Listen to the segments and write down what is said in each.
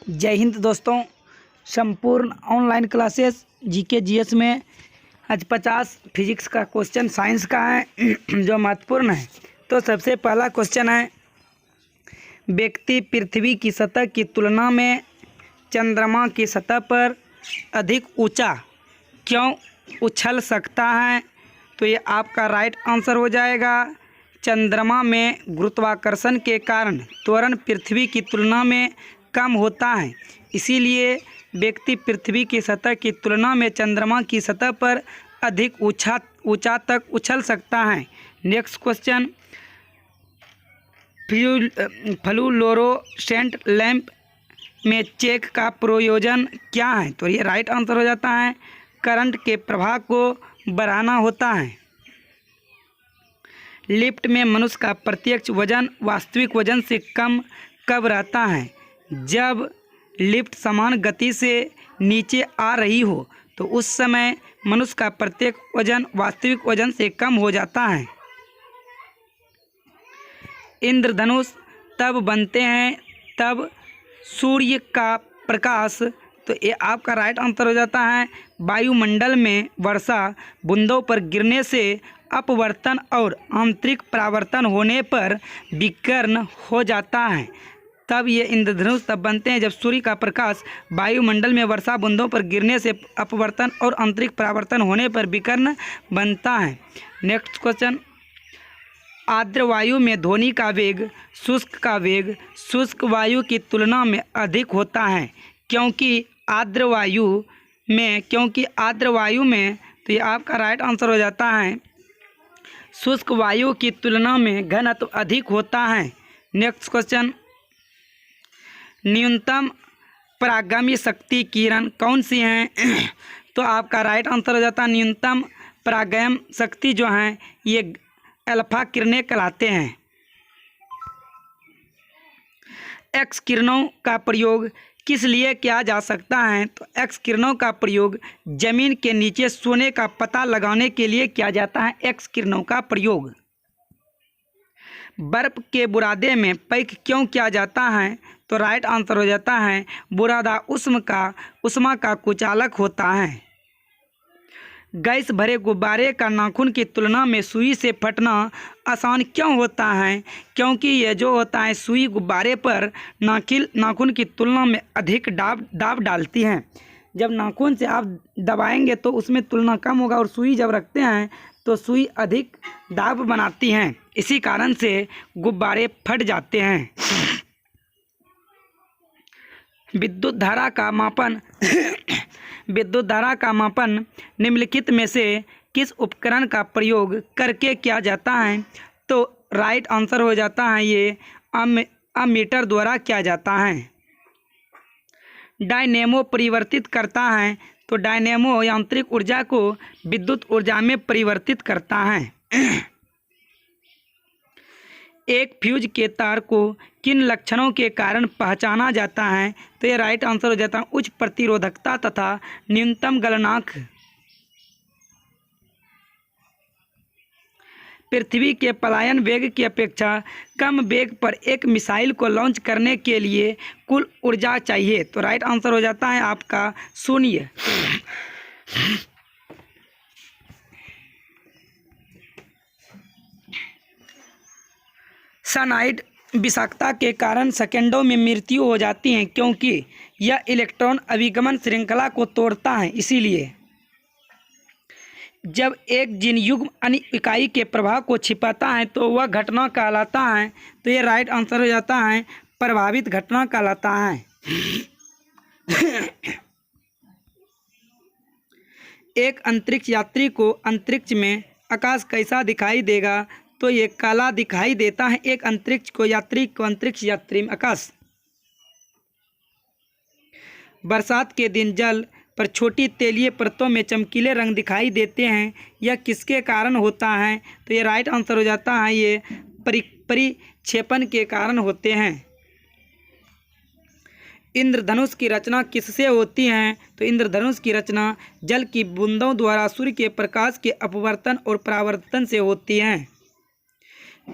जय हिंद दोस्तों। संपूर्ण ऑनलाइन क्लासेस जीके जीएस में आज 50 फिजिक्स का क्वेश्चन साइंस का है जो महत्वपूर्ण है। तो सबसे पहला क्वेश्चन है, व्यक्ति पृथ्वी की सतह की तुलना में चंद्रमा की सतह पर अधिक ऊंचा क्यों उछल सकता है? तो ये आपका राइट आंसर हो जाएगा। चंद्रमा में गुरुत्वाकर्षण के कारण त्वरण पृथ्वी की तुलना में कम होता है, इसीलिए व्यक्ति पृथ्वी की सतह की तुलना में चंद्रमा की सतह पर अधिक ऊंचा तक उछल सकता है। नेक्स्ट क्वेश्चन, फ्लूरोसेंट लैंप में चेक का प्रयोजन क्या है? तो ये राइट आंसर हो जाता है, करंट के प्रवाह को बढ़ाना होता है। लिफ्ट में मनुष्य का प्रत्यक्ष वजन वास्तविक वजन से कम कब रहता है? जब लिफ्ट समान गति से नीचे आ रही हो तो उस समय मनुष्य का प्रत्येक वजन वास्तविक वजन से कम हो जाता है। इंद्रधनुष तब बनते हैं तब सूर्य का प्रकाश, तो ये आपका राइट आंसर हो जाता है, वायुमंडल में वर्षा बूंदों पर गिरने से अपवर्तन और आंतरिक परावर्तन होने पर विकिरण हो जाता है। तब ये इंद्रधनुष तब बनते हैं जब सूर्य का प्रकाश वायुमंडल में वर्षा बूंदों पर गिरने से अपवर्तन और आंतरिक परावर्तन होने पर विकिरण बनता है। नेक्स्ट क्वेश्चन, आर्द्र वायु में ध्वनि का वेग शुष्क का वेग शुष्क वायु की तुलना में अधिक होता है, क्योंकि आर्द्र वायु में तो ये आपका राइट आंसर हो जाता है, शुष्क वायु की तुलना में घनत्व अधिक होता है। नेक्स्ट क्वेश्चन, न्यूनतम परागैमी शक्ति किरण कौन सी हैं? तो आपका राइट आंसर हो जाता है, न्यूनतम परागैम शक्ति जो हैं ये अल्फा किरणें कहलाते हैं। एक्स किरणों का प्रयोग किस लिए किया जा सकता है? तो एक्स किरणों का प्रयोग जमीन के नीचे सोने का पता लगाने के लिए किया जाता है। एक्स किरणों का प्रयोग बर्फ के बुरादे में पैक क्यों किया जाता है? तो राइट आंसर हो जाता है, बुरादा उष्मा का कुचालक होता है। गैस भरे गुब्बारे का नाखून की तुलना में सुई से फटना आसान क्यों होता है? क्योंकि ये जो होता है सुई गुब्बारे पर नाखून की तुलना में अधिक दाब डालती हैं। जब नाखून से आप दबाएंगे तो उसमें तुलना कम होगा, और सुई जब रखते हैं तो सुई अधिक दाब बनाती हैं, इसी कारण से गुब्बारे फट जाते हैं। विद्युत धारा का मापन निम्नलिखित में से किस उपकरण का प्रयोग करके किया जाता है? तो राइट आंसर हो जाता है, ये अमीटर द्वारा किया जाता है। डायनेमो परिवर्तित करता है, तो डायनेमो यांत्रिक ऊर्जा को विद्युत ऊर्जा में परिवर्तित करता है। एक फ्यूज के तार को किन लक्षणों के कारण पहचाना जाता है? तो ये राइट आंसर हो जाता है, उच्च प्रतिरोधकता तथा न्यूनतम गलनांक। पृथ्वी के पलायन वेग की अपेक्षा कम वेग पर एक मिसाइल को लॉन्च करने के लिए कुल ऊर्जा चाहिए। तो राइट आंसर हो जाता है आपका 0। साइनाइड विषाक्तता के कारण सेकेंडों में मृत्यु हो जाती है, क्योंकि यह इलेक्ट्रॉन अभिगमन श्रृंखला को तोड़ता है। इसीलिए जब एक जीन युग्म अन्य इकाई के प्रभाव को छिपाता है तो वह घटना कहलाता है। तो ये राइट आंसर हो जाता है, प्रभावित घटना कहलाता है। एक अंतरिक्ष यात्री को अंतरिक्ष में आकाश कैसा दिखाई देगा? तो ये काला दिखाई देता है एक यात्री को अंतरिक्ष यात्री में आकाश। बरसात के दिन जल पर छोटी तेलीय परतों में चमकीले रंग दिखाई देते हैं, यह किसके कारण होता है? तो ये राइट आंसर हो जाता है, ये परिक्षेपण के कारण होते हैं। इंद्रधनुष की रचना किससे होती है? तो इंद्रधनुष की रचना जल की बूंदों द्वारा सूर्य के प्रकाश के अपवर्तन और परावर्तन से होती है।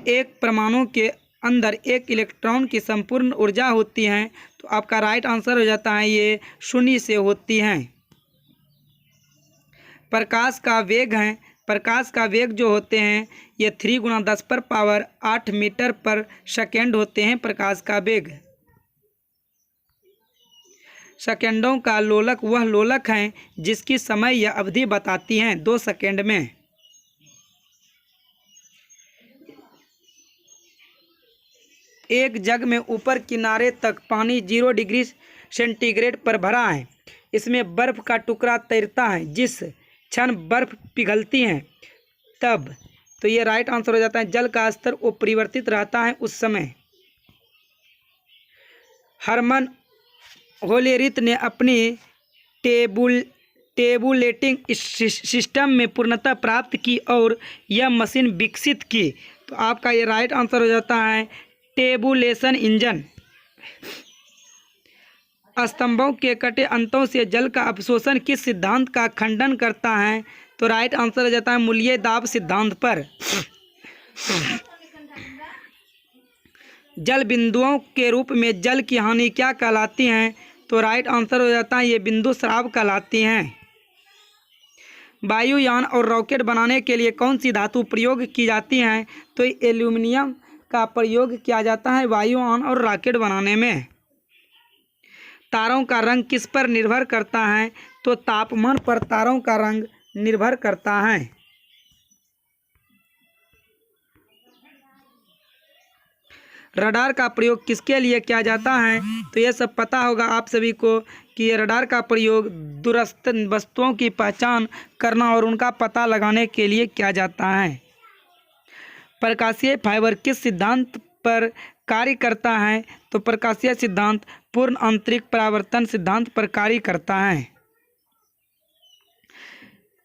एक परमाणु के अंदर एक इलेक्ट्रॉन की संपूर्ण ऊर्जा होती है, तो आपका राइट आंसर हो जाता है ये 0 से होती हैं। प्रकाश का वेग है, प्रकाश का वेग जो होते हैं ये 3 × 10⁸ मीटर पर सेकेंड होते हैं प्रकाश का वेग। सेकेंडों का लोलक वह लोलक है जिसकी समय या अवधि बताती हैं 2 सेकेंड में। एक जग में ऊपर किनारे तक पानी 0 डिग्री सेंटीग्रेड पर भरा है। इसमें बर्फ का टुकड़ा तैरता है। जिस क्षण बर्फ पिघलती है तब, तो ये राइट आंसर हो जाता है जल का स्तर अपरिवर्तित रहता है उस समय। हरमन होलेरिथ ने अपनी टेबुलेटिंग सिस्टम में पूर्णता प्राप्त की और यह मशीन विकसित की, तो आपका ये राइट आंसर हो जाता है टेबुलेशन इंजन। स्तंभों के कटे अंतों से जल का अवशोषण किस सिद्धांत का खंडन करता है, तो राइट आंसर हो जाता है मूल्य दाब सिद्धांत पर। जल बिंदुओं के रूप में जल की हानि क्या कहलाती हैं, तो राइट आंसर हो जाता है ये बिंदु स्राव कहलाती हैं। वायुयान और रॉकेट बनाने के लिए कौन सी धातु प्रयोग की जाती हैं, तो एल्यूमिनियम का प्रयोग किया जाता है वायुयान और रॉकेट बनाने में। तारों का रंग किस पर निर्भर करता है, तो तापमान पर तारों का रंग निर्भर करता है। रडार का प्रयोग किसके लिए किया जाता है, तो यह सब पता होगा आप सभी को कि रडार का प्रयोग दूरस्थ वस्तुओं की पहचान करना और उनका पता लगाने के लिए किया जाता है। प्रकाशीय फाइबर किस सिद्धांत पर कार्य करता है, तो प्रकाशीय सिद्धांत पूर्ण आंतरिक परावर्तन सिद्धांत पर कार्य करता है।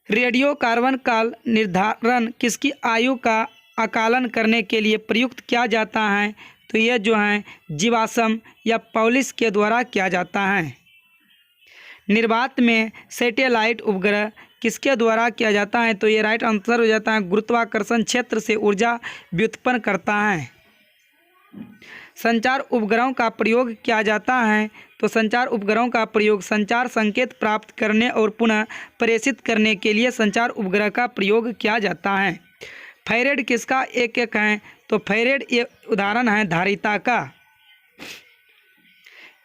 रेडियो कार्बन का निर्धारण किसकी आयु का आकलन करने के लिए प्रयुक्त किया जाता है, तो यह जो है जीवाश्म या पॉलिश के द्वारा किया जाता है। निर्वात में सैटेलाइट उपग्रह किसके द्वारा किया जाता है, तो ये राइट आंसर हो जाता है गुरुत्वाकर्षण क्षेत्र से ऊर्जा व्युत्पन्न करता है। संचार उपग्रहों का प्रयोग किया जाता है, तो संचार उपग्रहों का प्रयोग संचार संकेत प्राप्त करने और पुनः प्रेषित करने के लिए संचार उपग्रह का प्रयोग किया जाता है। फैरेड किसका एकक है, तो फैरेड ये उदाहरण है धारिता का।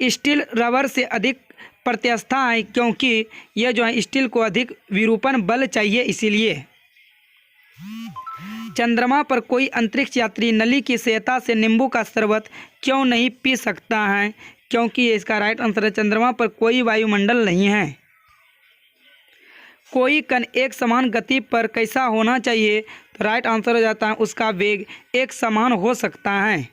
स्टील रबर से अधिक प्रत्यास्था है क्योंकि यह जो है स्टील को अधिक विरूपण बल चाहिए इसीलिए। चंद्रमा पर कोई अंतरिक्ष यात्री नली की सहायता से नींबू का शरबत क्यों नहीं पी सकता है, क्योंकि इसका राइट आंसर है चंद्रमा पर कोई वायुमंडल नहीं है। कोई कण एक समान गति पर कैसा होना चाहिए, तो राइट आंसर हो जाता है उसका वेग एक समान हो सकता है।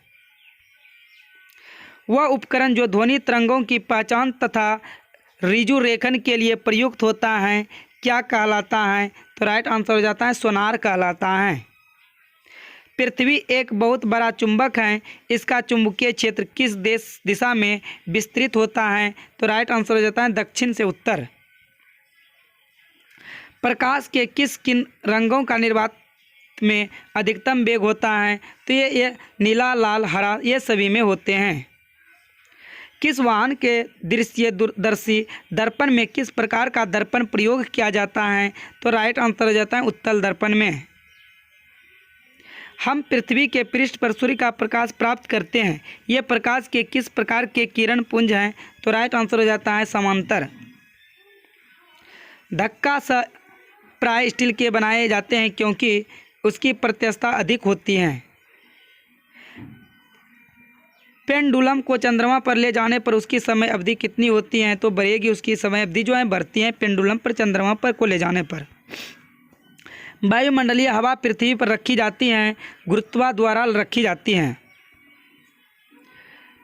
वह उपकरण जो ध्वनि तरंगों की पहचान तथा रिजु रेखन के लिए प्रयुक्त होता है क्या कहलाता है, तो राइट आंसर हो जाता है सोनार कहलाता है। पृथ्वी एक बहुत बड़ा चुंबक है, इसका चुंबकीय क्षेत्र किस दिशा में विस्तृत होता है, तो राइट आंसर हो जाता है दक्षिण से उत्तर। प्रकाश के किन रंगों का निर्वात में अधिकतम वेग होता है, तो ये नीला, लाल, हरा ये सभी में होते हैं। किस वाहन के दृश्यदर्शी दर्पण में किस प्रकार का दर्पण प्रयोग किया जाता है, तो राइट आंसर हो जाता है उत्तल दर्पण में। हम पृथ्वी के पृष्ठ पर सूर्य का प्रकाश प्राप्त करते हैं, यह प्रकाश के किस प्रकार के किरण पुंज हैं, तो राइट आंसर हो जाता है समांतर। धक्का सा प्राय स्टील के बनाए जाते हैं क्योंकि उसकी प्रत्यास्था अधिक होती है। पेंडुलम को चंद्रमा पर ले जाने पर उसकी समय अवधि कितनी होती है, तो बढ़ेगी उसकी समय अवधि जो है बढ़ती है पेंडुलम पर चंद्रमा पर को ले जाने पर। वायुमंडलीय हवा पृथ्वी पर रखी जाती हैं, गुरुत्वा द्वारा रखी जाती हैं।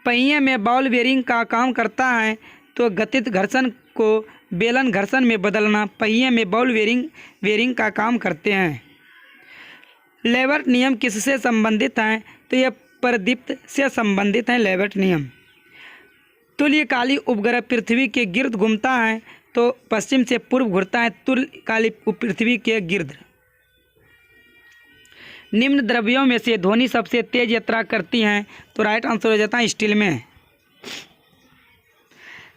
पहिए में बॉल बेरिंग का काम करता है, तो गतिज घर्षण को बेलन घर्षण में बदलना पहिए में बॉल बेरिंग का काम करते हैं। लेवर्ट नियम किससे संबंधित हैं, तो यह प्रदीप्त से संबंधित है लेवर्ट नियम। तुल्यकाली उपग्रह पृथ्वी के गिर्द घूमता है, तो पश्चिम से पूर्व घूमता है तुल्यकाली पृथ्वी के गिर्द। निम्न द्रव्यों में से ध्वनि सबसे तेज यात्रा करती हैं, तो राइट आंसर हो जाता है स्टील में।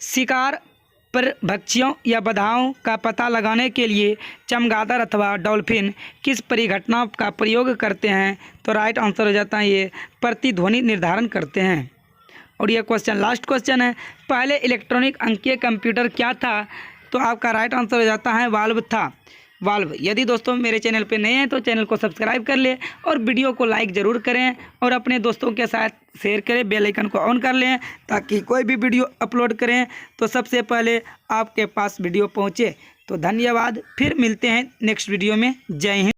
शिकार परभक्षियों या बाधाओं का पता लगाने के लिए चमगादड़ अथवा डॉल्फिन किस परिघटना का प्रयोग करते हैं, तो राइट आंसर हो जाता है ये प्रतिध्वनि निर्धारण करते हैं। और ये क्वेश्चन लास्ट क्वेश्चन है, पहले इलेक्ट्रॉनिक अंकीय कंप्यूटर क्या था, तो आपका राइट आंसर हो जाता है वाल्व था, वाल्व। यदि दोस्तों मेरे चैनल पे नए हैं तो चैनल को सब्सक्राइब कर ले और वीडियो को लाइक ज़रूर करें और अपने दोस्तों के साथ शेयर करें, बेल आइकन को ऑन कर लें ताकि कोई भी वीडियो अपलोड करें तो सबसे पहले आपके पास वीडियो पहुंचे। तो धन्यवाद, फिर मिलते हैं नेक्स्ट वीडियो में। जय हिंद।